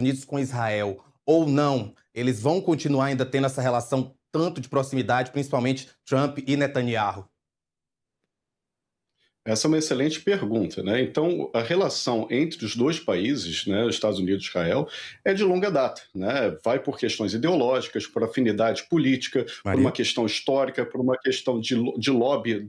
Unidos com Israel ou não, eles vão continuar ainda tendo essa relação tanto de proximidade, principalmente Trump e Netanyahu? Essa é uma excelente pergunta, né? Então, a relação entre os dois países, né, os Estados Unidos e Israel, é de longa data, né? Vai por questões ideológicas, por afinidade política, por uma Maria? questão histórica, por uma questão de lobby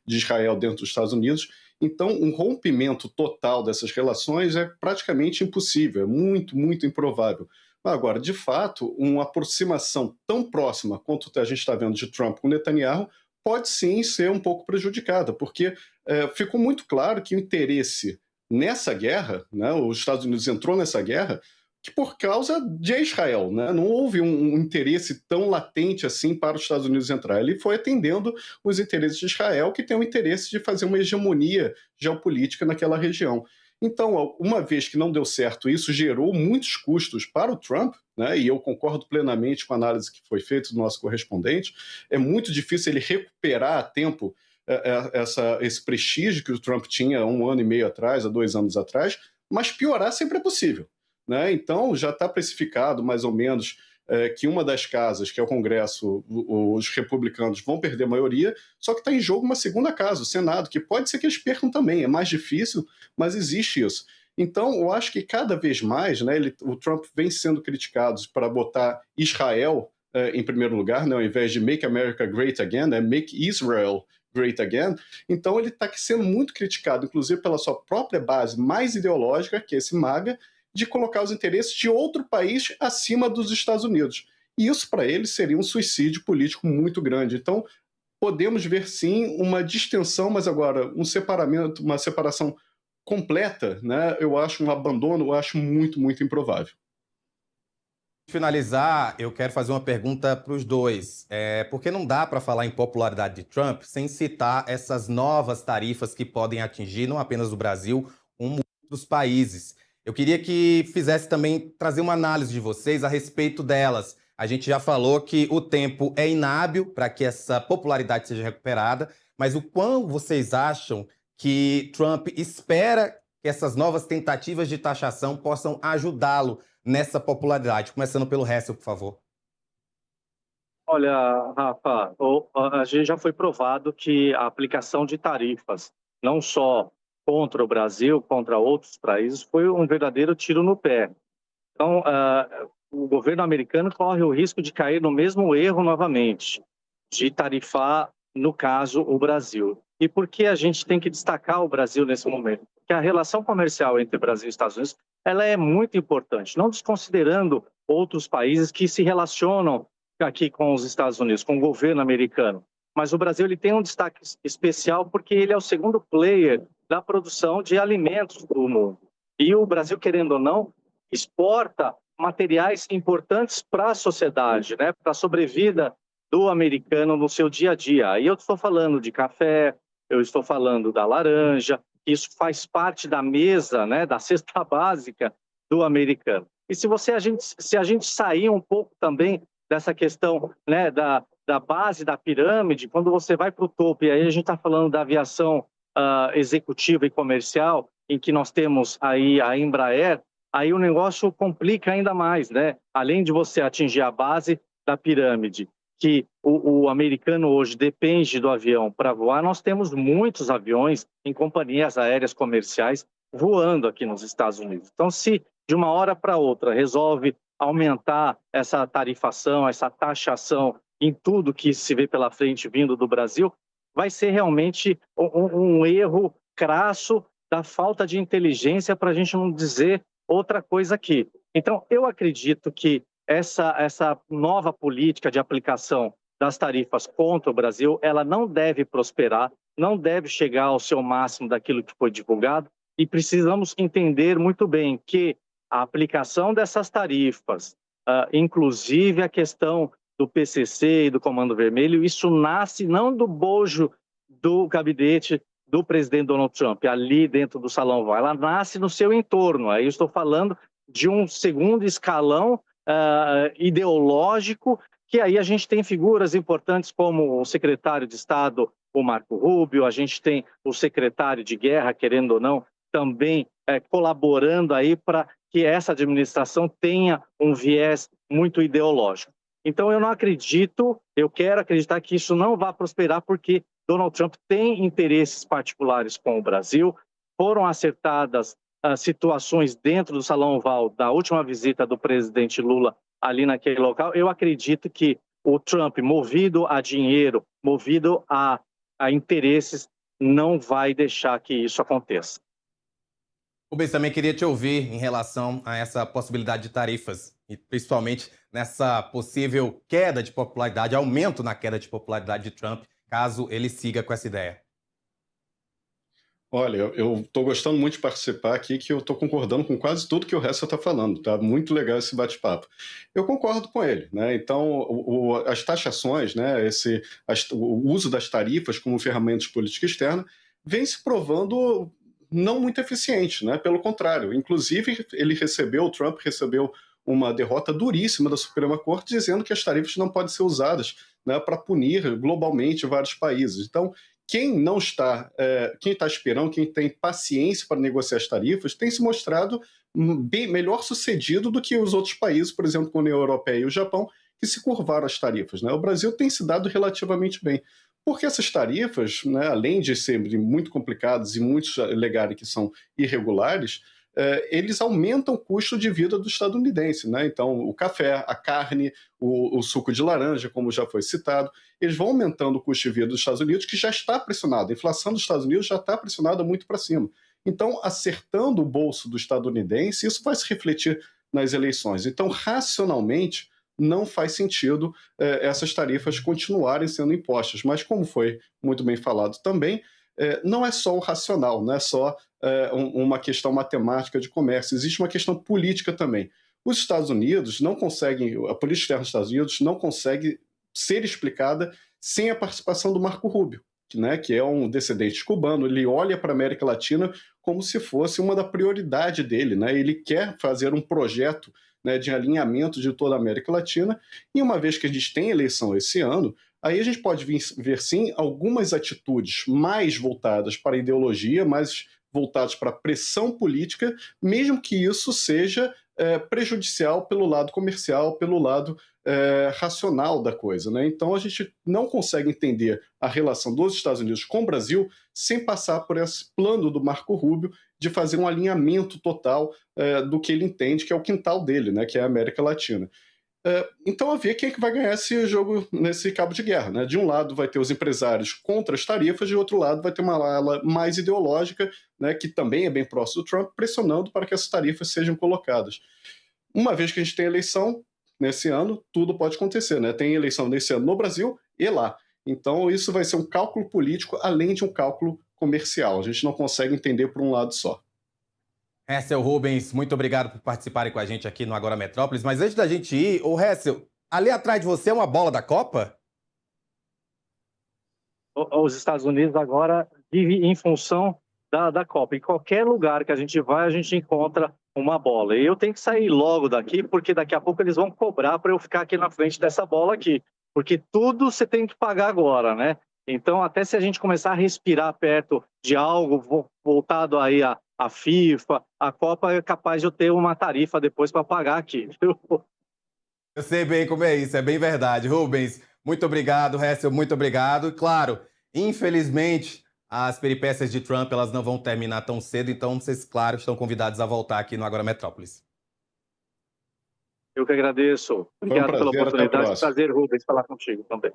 de Israel dentro dos Estados Unidos. Então, um rompimento total dessas relações é praticamente impossível, é muito, muito improvável. Agora, de fato, uma aproximação tão próxima quanto a gente está vendo de Trump com Netanyahu pode sim ser um pouco prejudicada, porque ficou muito claro que o interesse nessa guerra, né, os Estados Unidos entrou nessa guerra, que por causa de Israel, né, não houve um interesse tão latente assim para os Estados Unidos entrar. Ele foi atendendo os interesses de Israel, que tem o interesse de fazer uma hegemonia geopolítica naquela região. Então, uma vez que não deu certo, isso gerou muitos custos para o Trump, né, e eu concordo plenamente com a análise que foi feita do nosso correspondente. É muito difícil ele recuperar a tempo esse prestígio que o Trump tinha há 1 ano e meio atrás, há 2 anos atrás, mas piorar sempre é possível, né? Então já está precificado mais ou menos que uma das casas, que é o Congresso, os republicanos vão perder a maioria, só que está em jogo uma segunda casa, o Senado, que pode ser que eles percam também, é mais difícil, mas existe isso. Então, eu acho que cada vez mais, né, o Trump vem sendo criticado para botar Israel em primeiro lugar, né, ao invés de Make America Great Again, né, Make Israel Great Again. Então, ele está sendo muito criticado, inclusive pela sua própria base mais ideológica, que é esse MAGA, de colocar os interesses de outro país acima dos Estados Unidos. E isso, para ele, seria um suicídio político muito grande. Então, podemos ver, sim, uma distensão, mas agora um separamento, uma separação completa, né? Eu acho um abandono, eu acho muito, muito improvável. Finalizar, eu quero fazer uma pergunta para os dois. Porque não dá para falar em popularidade de Trump sem citar essas novas tarifas que podem atingir não apenas o Brasil, como outros países. Eu queria que fizesse também trazer uma análise de vocês a respeito delas. A gente já falou que o tempo é inábil para que essa popularidade seja recuperada, mas o quão vocês acham que Trump espera que essas novas tentativas de taxação possam ajudá-lo nessa popularidade? Começando pelo Hessel, por favor. Olha, Rafa, a gente já foi provado que a aplicação de tarifas, não só contra o Brasil, contra outros países, foi um verdadeiro tiro no pé. Então, o governo americano corre o risco de cair no mesmo erro novamente, de tarifar, no caso, o Brasil. E por que a gente tem que destacar o Brasil nesse momento? Porque a relação comercial entre Brasil e Estados Unidos, ela é muito importante, não desconsiderando outros países que se relacionam aqui com os Estados Unidos, com o governo americano. Mas o Brasil ele tem um destaque especial porque ele é o segundo player da produção de alimentos do mundo. E o Brasil, querendo ou não, exporta materiais importantes para a sociedade, né? Para a sobrevida do americano no seu dia a dia. Aí eu estou falando de café, eu estou falando da laranja, isso faz parte da mesa, né? Da cesta básica do americano. E se a gente sair um pouco também dessa questão, né, da base da pirâmide, quando você vai para o topo, e aí a gente está falando da aviação executiva e comercial, em que nós temos aí a Embraer, aí o negócio complica ainda mais, né? Além de você atingir a base da pirâmide, que o americano hoje depende do avião para voar, nós temos muitos aviões em companhias aéreas comerciais voando aqui nos Estados Unidos. Então, se de uma hora para outra resolve aumentar essa tarifação, essa taxação em tudo que se vê pela frente vindo do Brasil, vai ser realmente um erro crasso da falta de inteligência, para a gente não dizer outra coisa aqui. Então, eu acredito que essa nova política de aplicação das tarifas contra o Brasil, ela não deve prosperar, não deve chegar ao seu máximo daquilo que foi divulgado, e precisamos entender muito bem que a aplicação dessas tarifas, inclusive a questão do PCC e do Comando Vermelho, isso nasce não do bojo do gabinete do presidente Donald Trump, ali dentro do Salão Oval, ela nasce no seu entorno. Aí eu estou falando de um segundo escalão ideológico, que aí a gente tem figuras importantes como o secretário de Estado, o Marco Rubio, a gente tem o secretário de Guerra, querendo ou não, também colaborando aí para que essa administração tenha um viés muito ideológico. Então, eu não acredito, eu quero acreditar que isso não vai prosperar, porque Donald Trump tem interesses particulares com o Brasil, foram acertadas situações dentro do Salão Oval da última visita do presidente Lula ali naquele local. Eu acredito que o Trump, movido a dinheiro, movido a interesses, não vai deixar que isso aconteça. Rubens, também queria te ouvir em relação a essa possibilidade de tarifas, e principalmente nessa possível queda de popularidade, aumento na queda de popularidade de Trump, caso ele siga com essa ideia. Olha, eu estou gostando muito de participar aqui, que eu estou concordando com quase tudo que o resto está falando. Tá muito legal esse bate-papo. Eu concordo com ele, né? Então, as taxações, né? O uso das tarifas como ferramenta de política externa vem se provando não muito eficiente, né? Pelo contrário, inclusive o Trump recebeu uma derrota duríssima da Suprema Corte, dizendo que as tarifas não podem ser usadas, né, para punir globalmente vários países. Então, quem está esperando, quem tem paciência para negociar as tarifas, tem se mostrado bem melhor sucedido do que os outros países, por exemplo, como a União Europeia e o Japão, que se curvaram às tarifas, né? O Brasil tem se dado relativamente bem. Porque essas tarifas, né, além de serem muito complicadas e muitos alegarem que são irregulares, eles aumentam o custo de vida do estadunidense, né? Então, o café, a carne, o suco de laranja, como já foi citado, eles vão aumentando o custo de vida dos Estados Unidos, que já está pressionado. A inflação dos Estados Unidos já está pressionada muito para cima. Então, acertando o bolso do estadunidense, isso vai se refletir nas eleições. Então, racionalmente, não faz sentido essas tarifas continuarem sendo impostas. Mas, como foi muito bem falado também, não é só o racional, não é só uma questão matemática de comércio, existe uma questão política também. Os Estados Unidos não conseguem, a política externa dos Estados Unidos não consegue ser explicada sem a participação do Marco Rubio, que é um descendente cubano. Ele olha para a América Latina como se fosse uma da prioridade dele, né? Ele quer fazer um projeto, né, de alinhamento de toda a América Latina, e uma vez que a gente tem eleição esse ano, aí a gente pode ver sim algumas atitudes mais voltadas para a ideologia, mais voltadas para a pressão política, mesmo que isso seja prejudicial pelo lado comercial, pelo lado racional da coisa, né? Então a gente não consegue entender a relação dos Estados Unidos com o Brasil sem passar por esse plano do Marco Rubio de fazer um alinhamento total do que ele entende que é o quintal dele, né? Que é a América Latina. Então, a ver quem é que vai ganhar esse jogo nesse cabo de guerra, né? De um lado vai ter os empresários contra as tarifas, de outro lado vai ter uma ala mais ideológica, né, que também é bem próximo do Trump, pressionando para que essas tarifas sejam colocadas. Uma vez que a gente tem eleição nesse ano, tudo pode acontecer, né? Tem eleição nesse ano no Brasil e lá. Então, isso vai ser um cálculo político além de um cálculo comercial. A gente não consegue entender por um lado só. Hessel Rubens, muito obrigado por participarem com a gente aqui no Agora Metrópolis. Mas antes da gente ir, ô Hessel, ali atrás de você é uma bola da Copa? Os Estados Unidos agora vivem em função da Copa. Em qualquer lugar que a gente vai, a gente encontra uma bola. E eu tenho que sair logo daqui, porque daqui a pouco eles vão cobrar para eu ficar aqui na frente dessa bola aqui. Porque tudo você tem que pagar agora, né? Então, até se a gente começar a respirar perto de algo voltado aí a FIFA, a Copa, é capaz de eu ter uma tarifa depois para pagar aqui. Eu sei bem como é isso, é bem verdade. Rubens, muito obrigado. Hessel, muito obrigado. Claro, infelizmente, as peripécias de Trump elas não vão terminar tão cedo, então vocês, claro, estão convidados a voltar aqui no Agora Metrópolis. Eu que agradeço. Obrigado pela oportunidade. Prazer, Rubens, falar contigo também.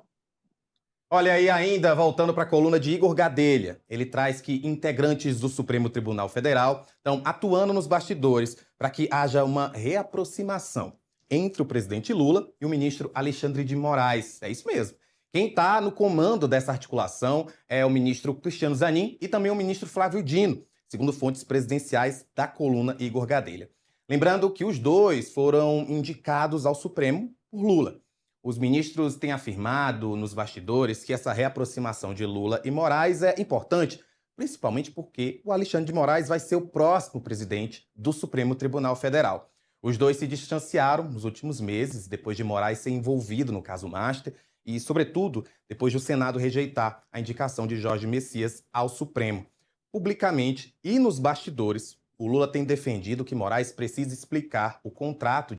Olha aí, ainda voltando para a coluna de Igor Gadelha, ele traz que integrantes do Supremo Tribunal Federal estão atuando nos bastidores para que haja uma reaproximação entre o presidente Lula e o ministro Alexandre de Moraes. É isso mesmo. Quem está no comando dessa articulação é o ministro Cristiano Zanin e também o ministro Flávio Dino, segundo fontes presidenciais da coluna Igor Gadelha. Lembrando que os dois foram indicados ao Supremo por Lula. Os ministros têm afirmado nos bastidores que essa reaproximação de Lula e Moraes é importante, principalmente porque o Alexandre de Moraes vai ser o próximo presidente do Supremo Tribunal Federal. Os dois se distanciaram nos últimos meses, depois de Moraes ser envolvido no caso Master e, sobretudo, depois do Senado rejeitar a indicação de Jorge Messias ao Supremo. Publicamente e nos bastidores, O Lula tem defendido que Moraes precisa explicar o contrato